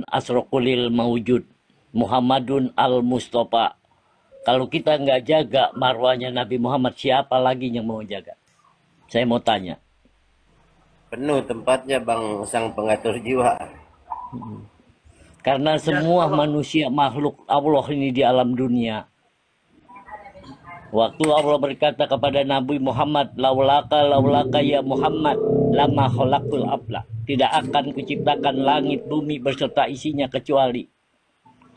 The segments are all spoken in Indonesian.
asrokulil maujud Muhammadun al-Mustafa. Kalau kita nggak jaga marwahnya Nabi Muhammad, siapa lagi yang mau jaga? Saya mau tanya. Penuh tempatnya Bang sang pengatur jiwa. Karena semua manusia makhluk Allah ini di alam dunia. Waktu Allah berkata kepada Nabi Muhammad, laulaka ya Muhammad, lama khalaqtul afla. Tidak akan kuciptakan langit bumi beserta isinya kecuali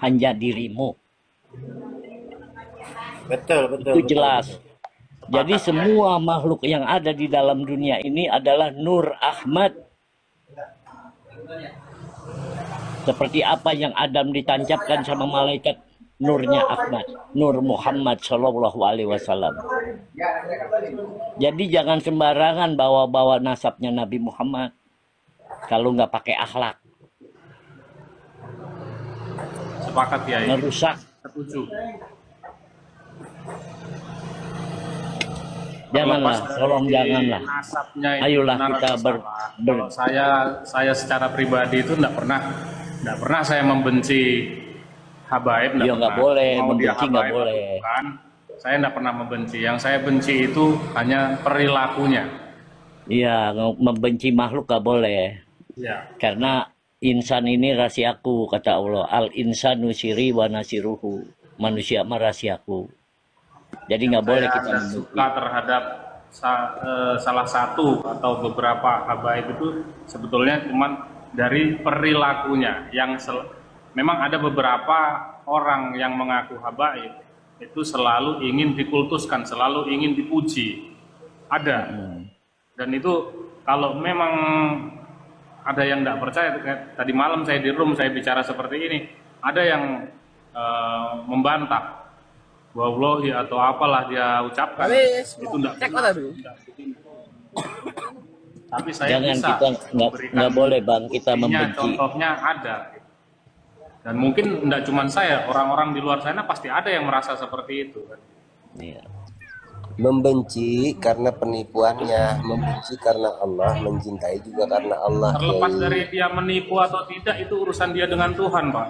hanya dirimu. Betul. Itu jelas. Jadi semua makhluk yang ada di dalam dunia ini adalah Nur Ahmad. Seperti apa yang Adam ditancapkan sama malaikat, nurnya Ahmad, Nur Muhammad Shallallahu Alaihi Wasallam. Jadi jangan sembarangan bawa-bawa nasabnya Nabi Muhammad kalau nggak pakai akhlak. Sepakat ya. Merusak. Setuju. Janganlah, tolong janganlah. Nasabnya itu Ayolah benar kita atau salah. Kalau saya secara pribadi itu nggak pernah saya membenci habaib. Ya nggak boleh, Mau dia membenci nggak habaib boleh. atau bukan, saya nggak pernah membenci. Yang saya benci itu hanya perilakunya. Iya, membenci makhluk nggak boleh. Ya. Karena insan ini rahasiaku, kata Allah. Al insanu siri wa nasiruhu. Manusia mah rahasiaku. Jadi nggak boleh kita suka terhadap salah satu atau beberapa habaib itu sebetulnya cuma dari perilakunya yang memang ada beberapa orang yang mengaku habaib itu selalu ingin dikultuskan, selalu ingin dipuji. Ada. Dan itu kalau memang ada yang tidak percaya, tadi malam saya di room saya bicara seperti ini, ada yang membantah wallahi atau apalah dia ucapkan itu enggak. Tapi saya jangan bisa kita nggak boleh Bang kita membenci. Contohnya ada. Dan mungkin enggak cuma saya, orang-orang di luar sana pasti ada yang merasa seperti itu kan. Iya. Membenci karena penipuannya, membenci karena Allah, mencintai juga karena Allah. Terlepas dari dia menipu atau tidak, itu urusan dia dengan Tuhan, Pak.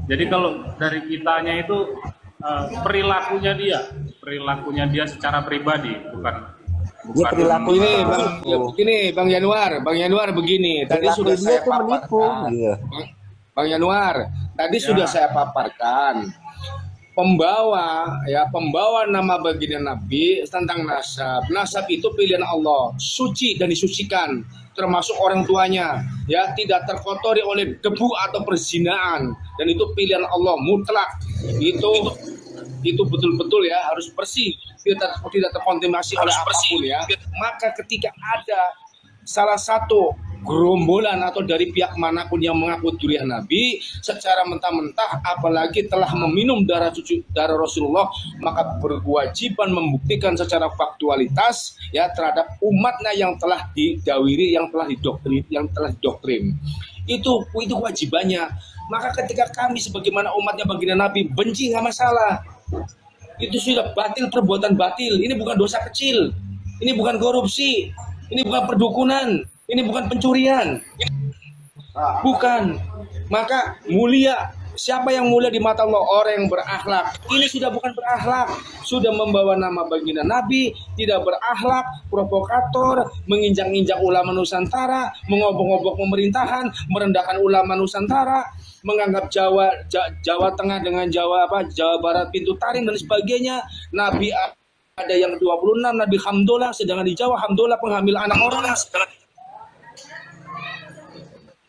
Jadi kalau dari kitanya itu perilakunya dia secara pribadi, bukan perilaku ini Bang Januar begini. Tadi sudah saya paparkan. Bang Januar, tadi sudah saya paparkan. Pembawa nama baginda Nabi tentang nasab. Nasab itu pilihan Allah, suci dan disucikan, termasuk orang tuanya, ya tidak terkotori oleh debu atau perzinaan, dan itu pilihan Allah mutlak. Itu betul-betul ya harus bersih, tidak terkontaminasi oleh apapun ya. Maka ketika ada salah satu gerombolan atau dari pihak manapun yang mengaku durian Nabi secara mentah-mentah, apalagi telah meminum darah Rasulullah, maka berkewajiban membuktikan secara faktualitas ya terhadap umatnya yang telah didawiri, yang telah didoktrin. Itu kewajibannya. Maka ketika kami sebagaimana umatnya baginda Nabi benci, nggak masalah. Itu sudah batil, perbuatan batil. Ini bukan dosa kecil. Ini bukan korupsi. Ini bukan perdukunan. Ini bukan pencurian. Bukan. Maka mulia. Siapa yang mulia di mata Allah? Orang yang berakhlak. Ini sudah bukan berakhlak, sudah membawa nama baginda Nabi, tidak berakhlak, provokator, menginjak-injak ulama Nusantara, mengobok-obok pemerintahan, merendahkan ulama Nusantara, menganggap Jawa Tengah dengan Jawa Barat pintu taring dan sebagainya. Nabi ada yang 26 Nabi Hamdullah, sedangkan di Jawa Hamdullah penghamil anak orang.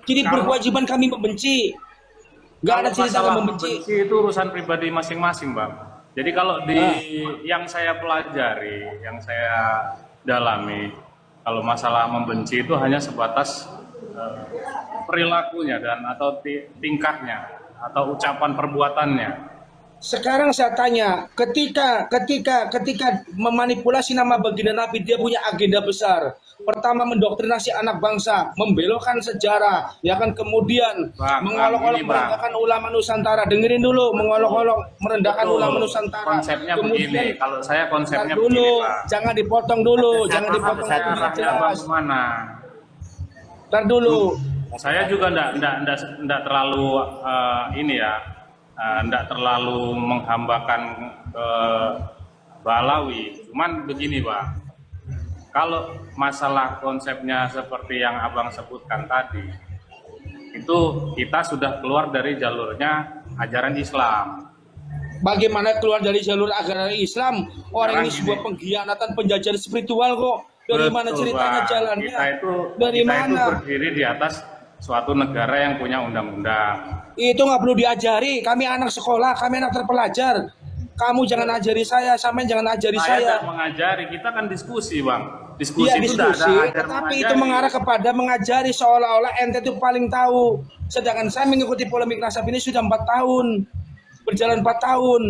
Jadi berkewajiban kami membenci. Gak ada cerita membenci. Itu urusan pribadi masing-masing, Bang. Jadi kalau yang saya pelajari, yang saya dalami, kalau masalah membenci itu hanya sebatas perilakunya dan atau tingkahnya atau ucapan perbuatannya. Sekarang saya tanya, ketika memanipulasi nama baginda Nabi, dia punya agenda besar. Pertama, mendoktrinasi anak bangsa, membelokkan sejarah, ya kan, kemudian mengolok-olok merendahkan ulama Nusantara. Dengerin dulu, mengolok-olok merendahkan ulama Nusantara. Konsepnya kemudian, begini, kalau saya konsepnya dulu, begini, Pak. jangan dipotong dulu, jangan dipotong dulu. Mana? Ntar dulu. Saya juga enggak terlalu ini ya, enggak terlalu menghambakan ke Balawi. Cuman begini, Pak. Kalau masalah konsepnya seperti yang Abang sebutkan tadi, itu kita sudah keluar dari jalurnya ajaran Islam. Bagaimana keluar dari jalur ajaran Islam? Orang ini sebuah pengkhianatan, penjajahan spiritual kok. Dari Betul, mana ceritanya Pak. jalannya? Kita itu berdiri di atas suatu negara yang punya undang-undang. Itu nggak perlu diajari. Kami anak sekolah, kami anak terpelajar. Kamu jangan ajari saya, sampean jangan ajari Saya saya. tidak mengajari, kita kan diskusi, Bang. Diskusi Iya itu tidak diskusi, ada ajar tetapi mengajari. itu mengarah kepada mengajari seolah-olah ente itu paling tahu. Sedangkan saya mengikuti polemik nasab ini sudah 4 tahun, berjalan 4 tahun.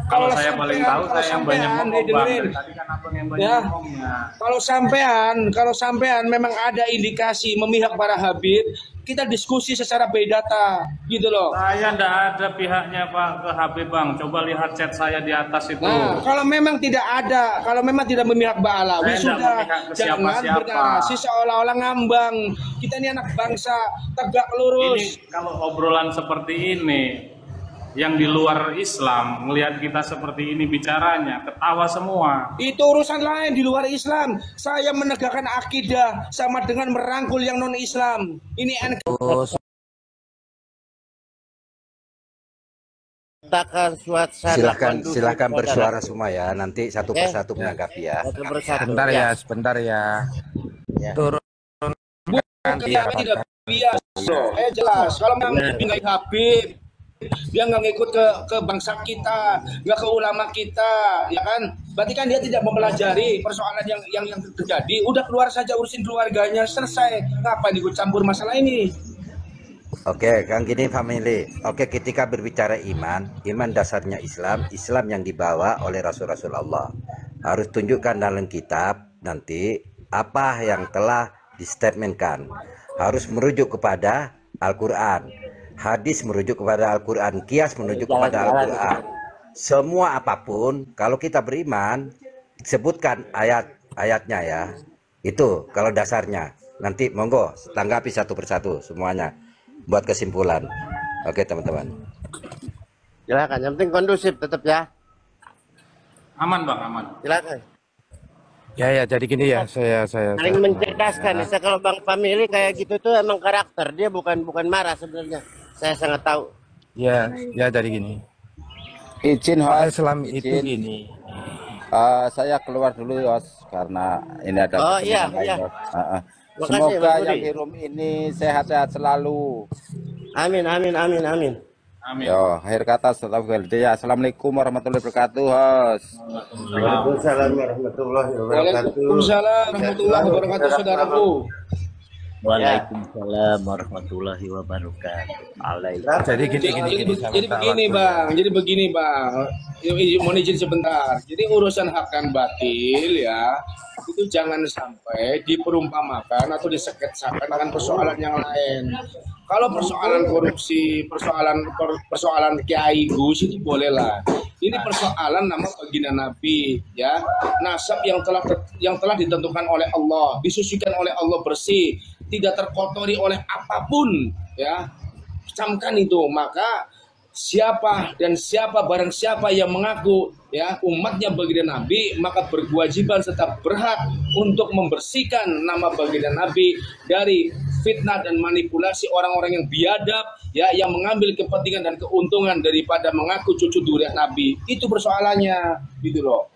Kalau saya paling tahu, saya yang banyak ngomong, Bang. dengerin. Tadi kan Abang yang banyak Ya. ngomongnya. Kalau sampean memang ada indikasi memihak para Habib, kita diskusi secara by data, gitu loh. Saya tidak ada pihaknya Pak ke Habib, Bang. Coba lihat chat saya di atas itu. Nah, kalau memang tidak ada, kalau memang tidak memihak Ba'alawi, Saya tidak sudah memihak ke jangan siapa-siapa. bernarasi seolah-olah ngambang. Kita ini anak bangsa, tegak lurus. Ini kalau obrolan seperti ini, yang di luar Islam melihat kita seperti ini bicaranya, ketawa semua. Itu urusan lain di luar Islam. Saya menegakkan akidah sama dengan merangkul yang non-Islam. Ini Silakan bersuara semua ya. Nanti satu persatu menanggapi ya. Sebentar ya. Turun. tidak biasa. Jelas. Kalau memang nggak Habib, dia nggak ngikut ke bangsa kita, nggak ke ulama kita, ya kan? Berarti kan dia tidak mempelajari persoalan yang terjadi. Udah keluar saja, urusin keluarganya, selesai. Ngapain ikut campur masalah ini? Oke, Kang Gini family. Oke, ketika berbicara iman dasarnya Islam yang dibawa oleh Rasul-Rasul Allah. Harus tunjukkan dalam kitab nanti apa yang telah distatementkan. Harus merujuk kepada Al-Quran. Hadis merujuk kepada Al-Quran, kias merujuk kepada Al-Quran. Semua apapun, kalau kita beriman, sebutkan ayat-ayatnya ya. Itu kalau dasarnya. Nanti monggo tanggapi satu persatu semuanya buat kesimpulan. Oke teman-teman. Silakan, yang penting kondusif tetap ya. Aman Bang, aman. Silakan. Ya, jadi gini ya, saya Saling mencerdaskan. Saya kalau Bang Family kayak gitu tuh emang karakter dia, bukan marah sebenarnya. Saya sangat tahu. Ya, jadi gini. Izin host, Islam itu gini. saya keluar dulu host karena ini ada Oh iya, kepentingan lain, iya. host. Makasih, Semoga Bang yang Budi. di room ini sehat-sehat selalu. Amin. Amin. Yo, akhir kata Assalamualaikum warahmatullahi wabarakatuh, host. Waalaikumsalam warahmatullahi wabarakatuh. Waalaikumsalam warahmatullahi wabarakatuh, saudaraku. Waalaikumsalam warahmatullahi wabarakatuh. Jadi gini. Jadi begini bang. Mohon izin sebentar. Jadi urusan hak dan batil ya, itu jangan sampai diperumpamakan atau diseket-seket dengan persoalan yang lain. Kalau persoalan korupsi, persoalan kiai Gus itu bolehlah. Ini persoalan nama baginda Nabi, ya, nasab yang telah ditentukan oleh Allah, disucikan oleh Allah bersih, tidak terkotori oleh apapun, ya. Camkan itu, maka barang siapa yang mengaku ya umatnya baginda Nabi, maka berkewajiban serta berhak untuk membersihkan nama baginda Nabi dari fitnah dan manipulasi orang-orang yang biadab ya, yang mengambil kepentingan dan keuntungan daripada mengaku cucu durian Nabi. Itu persoalannya, gitu loh.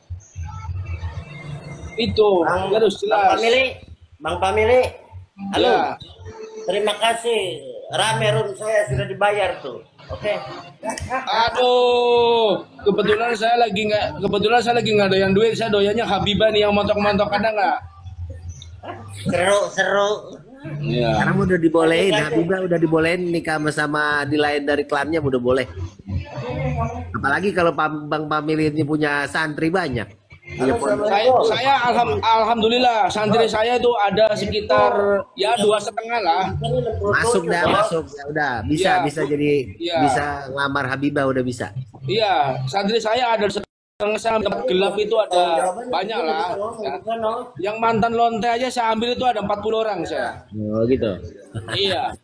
Itu harus jelas. Bang Family. Halo. Ya. Terima kasih. Rame room saya sudah dibayar tuh. Oke. Aduh, kebetulan saya lagi nggak doyan duit, saya doyannya Habibah nih yang montok-montok, ada nggak? Seru. Iya. Karena udah dibolehin, Habibah udah dibolehin nikah sama di lain dari klannya udah boleh. Apalagi kalau Bang Family ini punya santri banyak. Saya alhamdulillah santri saya itu ada sekitar ya 2,5 lah. Masuk ya udah bisa Iya. bisa jadi Iya. bisa ngelamar Habibah udah bisa. Iya, santri saya ada yang saya dapat gelap itu ada banyak lah. Ya. Yang mantan lonte aja saya ambil itu ada 40 orang saya. Oh gitu. Iya.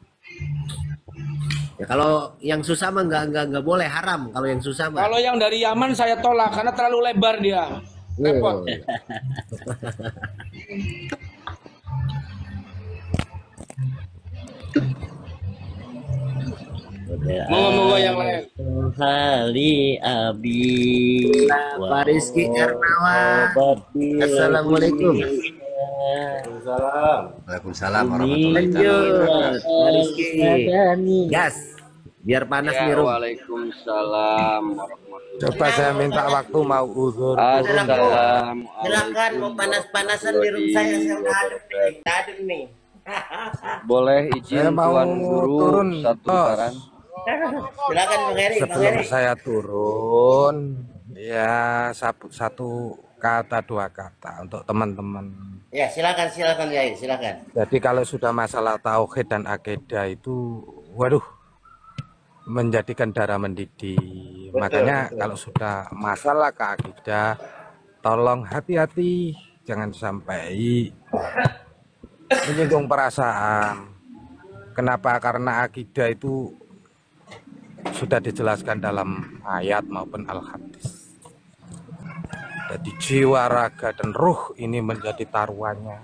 Ya kalau yang susah mah nggak boleh, haram kalau yang susah mah. Kalau yang dari Yaman saya tolak karena terlalu lebar dia. Repot. Moga-moga yang lain. Hari abi Pak Rizky Ernawan. Assalamualaikum. Waalaikumsalam warahmatullahi wabarakatuh. Pak Rizky. Gas. Biar panas nih, Rum. Waalaikumsalam. Coba saya minta waktu mau uzur. Silakan mau panas-panasan di room saya udah adem nih. Boleh izin Saya mau Tuan Guru turun, satu Bos. saran. Silakan Bang Heri. Sebelum saya turun, ya satu kata dua kata untuk teman-teman. Ya, silakan Yai, silakan. Jadi kalau sudah masalah tauhid dan akidah itu, waduh, menjadikan darah mendidih. Makanya kalau sudah masalah keakidah, tolong hati-hati, jangan sampai menyinggung perasaan. Kenapa? Karena akidah itu sudah dijelaskan dalam ayat maupun al-hadis. Jadi jiwa, raga, dan ruh ini menjadi taruhannya.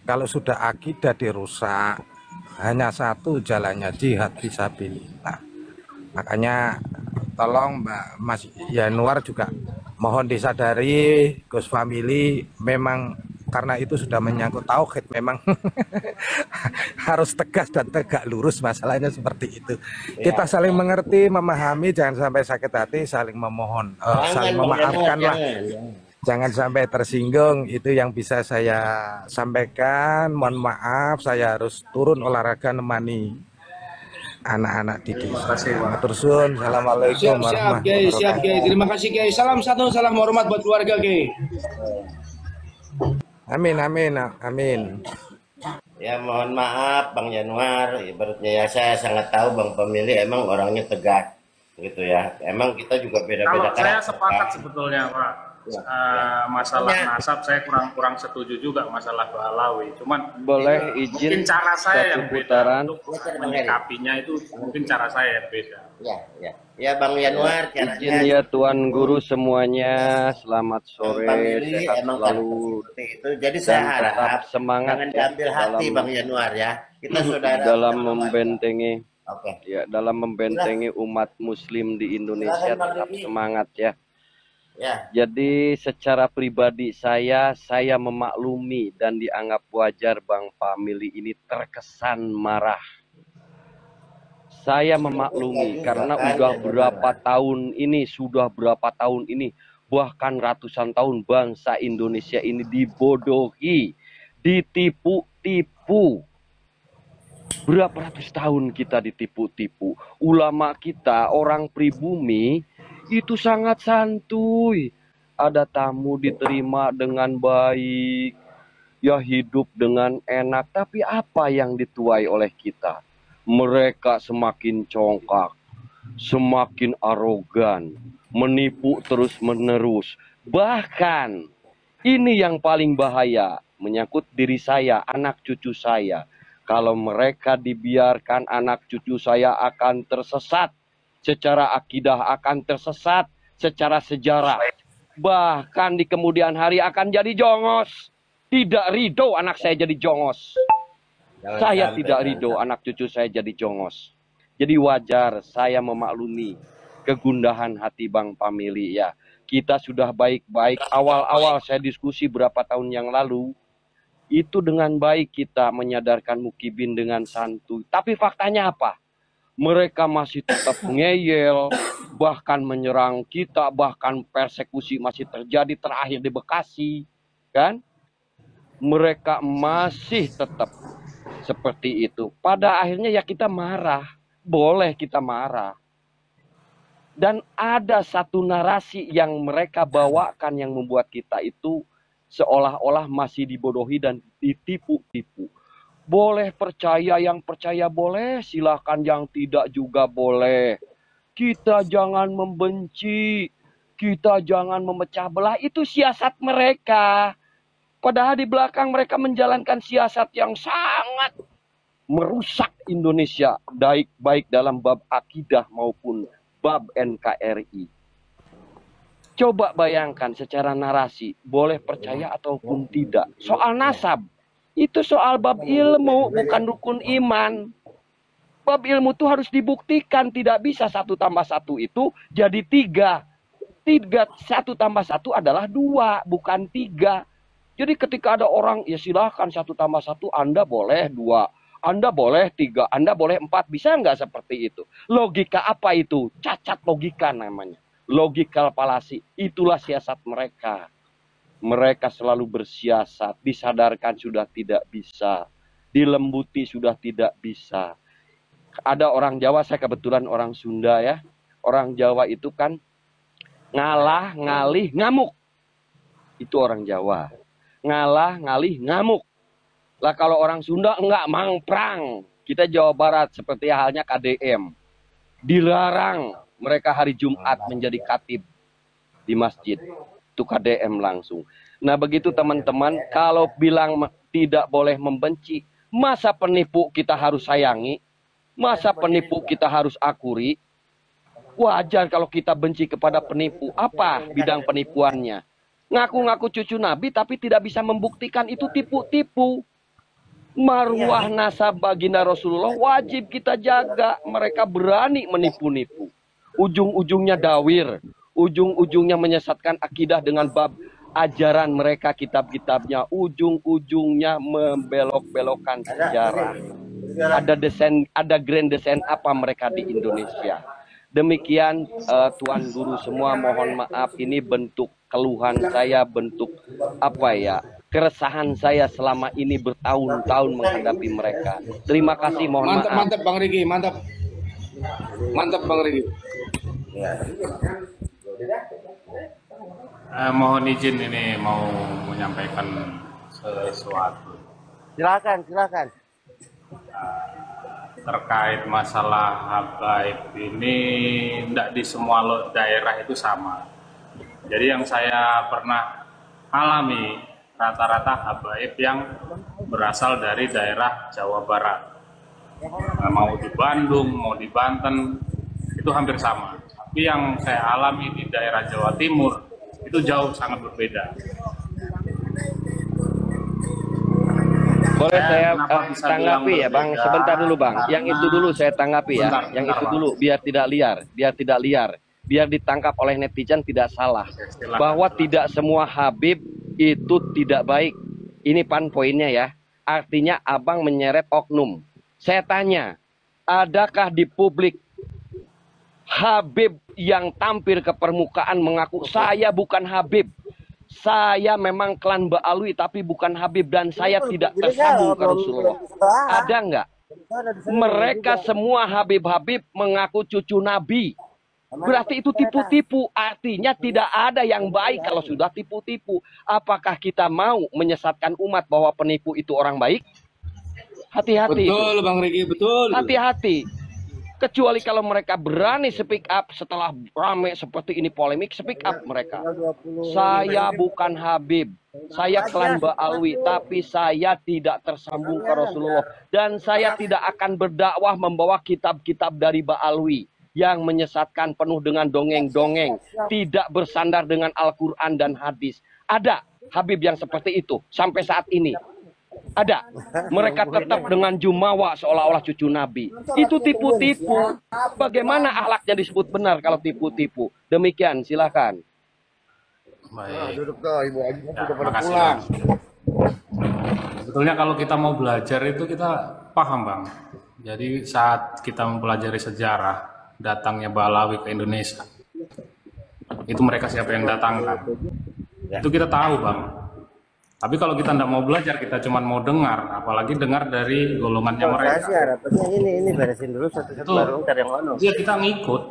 Kalau sudah akidah dirusak, hanya satu jalannya, jihad fisabilillah. Makanya tolong Mbak Mas Yanuar juga mohon disadari, Gus Family, memang karena itu sudah menyangkut tauhid, memang harus tegas dan tegak lurus, masalahnya seperti itu. Kita saling mengerti, memahami, jangan sampai sakit hati, saling memohon, saling memaafkan lah. Jangan sampai tersinggung, itu yang bisa saya sampaikan. Mohon maaf, saya harus turun olahraga nemani anak-anak di desa. Matursun, assalamualaikum warahmatullahi wabarakatuh. Siap, Kiai. Terima kasih, Kiai. Salam satu, salam hormat buat keluarga, Kiai. Amin. Ya mohon maaf Bang Januar, ibaratnya ya saya sangat tahu Bang Pemilih emang orangnya tegas gitu ya. Emang kita juga beda-beda Kalau saya karakter. sepakat sebetulnya Pak. Masalah nasab saya kurang setuju juga masalah Balawi. Cuman Boleh mungkin izin cara saya satu yang beda putaran. untuk menyikapinya itu mungkin cara saya yang beda. Ya Bang Januar, Izin ya Tuan Guru semuanya, selamat sore, Pemilih sehat emang selalu seperti itu. Jadi saya dan tetap harap semangat jangan ya diambil hati dalam Bang Januar ya. Kita saudara dalam sama-sama. membentengi Oke. ya dalam membentengi umat Muslim di Indonesia, Silakan, Bang tetap Riki. semangat ya. Ya. Jadi secara pribadi saya memaklumi dan dianggap wajar Bang Family ini terkesan marah. Saya memaklumi karena sudah berapa tahun ini, bahkan ratusan tahun bangsa Indonesia ini dibodohi, ditipu-tipu. Berapa ratus tahun kita ditipu-tipu. Ulama kita, orang pribumi, itu sangat santuy. Ada tamu diterima dengan baik, ya hidup dengan enak. Tapi apa yang dituai oleh kita? Mereka semakin congkak, semakin arogan, menipu terus-menerus. Bahkan ini yang paling bahaya, menyangkut diri saya, anak cucu saya. Kalau mereka dibiarkan, anak cucu saya akan tersesat. Secara akidah akan tersesat, secara sejarah. Bahkan di kemudian hari akan jadi jongos. Tidak ridho anak saya jadi jongos. Saya tidak ridho anak cucu saya jadi jongos. Jadi wajar saya memaklumi kegundahan hati Bang Family ya. Kita sudah baik-baik. Awal-awal saya diskusi berapa tahun yang lalu, itu dengan baik kita menyadarkan Mukibin dengan santuy. Tapi faktanya apa? Mereka masih tetap ngeyel, bahkan menyerang kita, bahkan persekusi masih terjadi terakhir di Bekasi, kan? Mereka masih tetap seperti itu. Pada akhirnya ya kita marah, boleh kita marah. Dan ada satu narasi yang mereka bawakan yang membuat kita itu seolah-olah masih dibodohi dan ditipu-tipu. Boleh percaya, yang percaya boleh, silahkan yang tidak juga boleh. Kita jangan membenci, kita jangan memecah belah, itu siasat mereka. Padahal di belakang mereka menjalankan siasat yang sangat merusak Indonesia, baik dalam bab akidah maupun bab NKRI. Coba bayangkan secara narasi, boleh percaya ataupun tidak. Soal nasab, itu soal bab ilmu, bukan rukun iman. Bab ilmu itu harus dibuktikan, tidak bisa 1 tambah 1 itu jadi 3. 1 tambah 1 adalah 2, bukan 3. Jadi ketika ada orang, ya silahkan 1 tambah 1, Anda boleh 2. Anda boleh 3, Anda boleh 4. Bisa nggak seperti itu? Logika apa itu? Cacat logika namanya. Logical fallacy. Itulah siasat mereka. Mereka selalu bersiasat. Disadarkan sudah tidak bisa. Dilembuti sudah tidak bisa. Ada orang Jawa, saya kebetulan orang Sunda ya. Orang Jawa itu kan ngalah, ngalih, ngamuk. Itu orang Jawa. Ngalah, ngalih, ngamuk. Lah kalau orang Sunda enggak, mangprang. Kita Jawa Barat seperti halnya KDM. Dilarang mereka hari Jumat menjadi khatib di masjid. Itu KDM langsung. Nah begitu teman-teman, kalau bilang tidak boleh membenci, masa penipu kita harus sayangi? Masa penipu kita harus akuri? Wajar kalau kita benci kepada penipu. Apa bidang penipuannya? Ngaku-ngaku cucu Nabi tapi tidak bisa membuktikan itu tipu-tipu. Marwah nasab baginda Rasulullah wajib kita jaga. Mereka berani menipu-nipu. Ujung-ujungnya dawir. Ujung-ujungnya menyesatkan akidah dengan bab ajaran mereka, kitab-kitabnya. Ujung-ujungnya membelok-belokkan sejarah. Ada grand desain apa mereka di Indonesia. Demikian Tuan Guru semua, mohon maaf, ini bentuk keluhan saya, bentuk keresahan saya selama ini bertahun-tahun menghadapi mereka. Terima kasih, mohon maaf. Mantap Bang Riki, mantap. Mantap Bang Riki. Mohon izin ini mau menyampaikan sesuatu. Silakan. Terkait masalah habaib ini, tidak di semua daerah itu sama. Jadi yang saya pernah alami, rata-rata habaib yang berasal dari daerah Jawa Barat. Mau di Bandung, mau di Banten, itu hampir sama. Tapi yang saya alami di daerah Jawa Timur, itu jauh sangat berbeda. Boleh saya tanggapi ya Bang, sebentar dulu Bang. Yang itu dulu saya tanggapi ya. Yang itu dulu biar tidak liar, biar ditangkap oleh netizen tidak salah. Bahwa tidak semua Habib itu tidak baik. Ini poinnya ya. Artinya Abang menyeret oknum. Saya tanya, adakah di publik Habib yang tampil ke permukaan mengaku saya bukan Habib? Saya memang klan Ba'alwi tapi bukan Habib dan saya tidak tersambung ke Rasulullah. Ada nggak? Mereka semua Habib-Habib mengaku cucu Nabi. Berarti itu tipu-tipu. Artinya tidak ada yang baik kalau sudah tipu-tipu. Apakah kita mau menyesatkan umat bahwa penipu itu orang baik? Hati-hati. Betul Bang Riki, betul. Hati-hati. Kecuali kalau mereka berani speak up setelah rame seperti ini polemik, speak up mereka. Saya bukan Habib, saya klan Ba'alwi, tapi saya tidak tersambung ke Rasulullah. Dan saya tidak akan berdakwah membawa kitab-kitab dari Ba'alwi yang menyesatkan penuh dengan dongeng-dongeng, tidak bersandar dengan Al-Quran dan hadis. Ada Habib yang seperti itu sampai saat ini. Ada. Mereka tetap dengan jumawa seolah-olah cucu Nabi. Itu tipu-tipu. Bagaimana akhlaknya disebut benar kalau tipu-tipu? Demikian, silakan. Baik. Terima kasih, Bang. Sebetulnya kalau kita mau belajar itu kita paham, Bang. Jadi saat kita mempelajari sejarah datangnya Ba'alawi ke Indonesia, itu mereka siapa yang datangkan? Itu kita tahu, Bang. Tapi kalau kita tidak mau belajar, kita cuma mau dengar, apalagi dengar dari golongannya mereka. Ini beresin dulu satu-satu baru ntar yang ono. Iya, kita ngikut.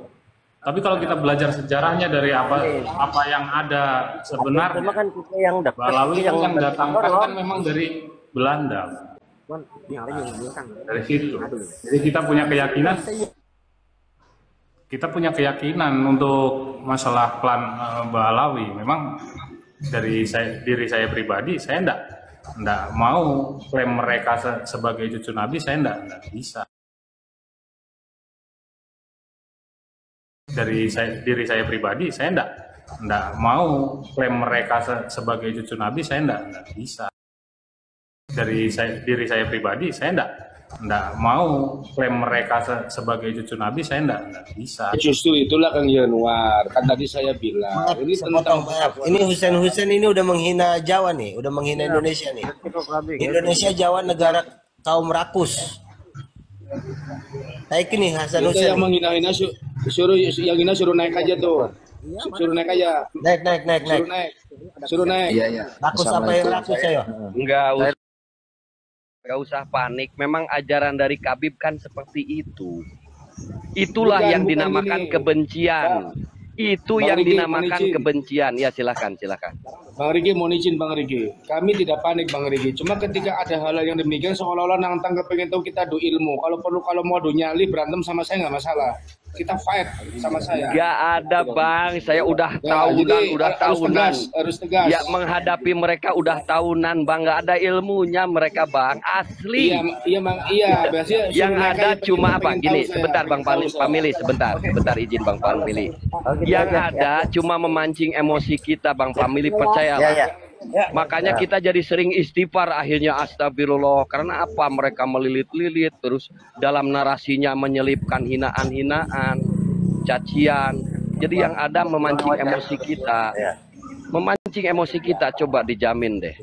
Tapi kalau kita belajar sejarahnya dari apa yang ada sebenarnya, kan kita yang Ba'alawi yang datangkan kan memang dari Belanda. Dari situ. Jadi kita punya keyakinan kita punya keyakinan untuk masalah klan Ba'alawi. Memang diri saya pribadi, saya enggak mau klaim mereka sebagai cucu Nabi, saya enggak bisa. Diri saya pribadi, saya enggak mau klaim mereka sebagai cucu Nabi, saya enggak bisa. Diri saya pribadi, saya enggak mau klaim mereka sebagai cucu Nabi, saya enggak bisa. Justru itulah Kang Januar, kan tadi saya bilang ini tentang ini Husain ini udah menghina Jawa nih, udah menghina Indonesia nih. Indonesia Jawa negara kaum rakus. Kayak ini Hasan itu Husain. yang menghina-hina suruh naik aja tuh. Suruh naik aja. Suruh naik. Iya. Rakus apa yang rakus saya? Enggak usah panik. Memang ajaran dari Khabib kan seperti itu. Itulah yang dinamakan kebencian. Itu yang dinamakan kebencian. Ya silakan. Bang Riki mohon izin Bang Riki. Kami tidak panik Bang Riki. Cuma ketika ada hal yang demikian seolah-olah nantang kepengen tahu kita adu ilmu. Kalau mau adu nyali berantem sama saya nggak masalah. Kita fight sama saya. Gak ada Bang. Saya udah tahunan. Harus tegas. Ya menghadapi mereka udah tahunan Bang. Gak ada ilmunya mereka Bang. Asli. Iya. Biasanya yang ada cuma apa? Gini, sebentar Bang Famili, sebentar izin Bang Famili. Yang ada cuma memancing emosi kita Bang Famili, percayalah. Makanya kita jadi sering istighfar akhirnya astagfirullah. Karena apa? Mereka melilit-lilit terus dalam narasinya menyelipkan hinaan-hinaan, cacian. Jadi yang ada memancing emosi kita. Memancing emosi kita, coba dijamin deh.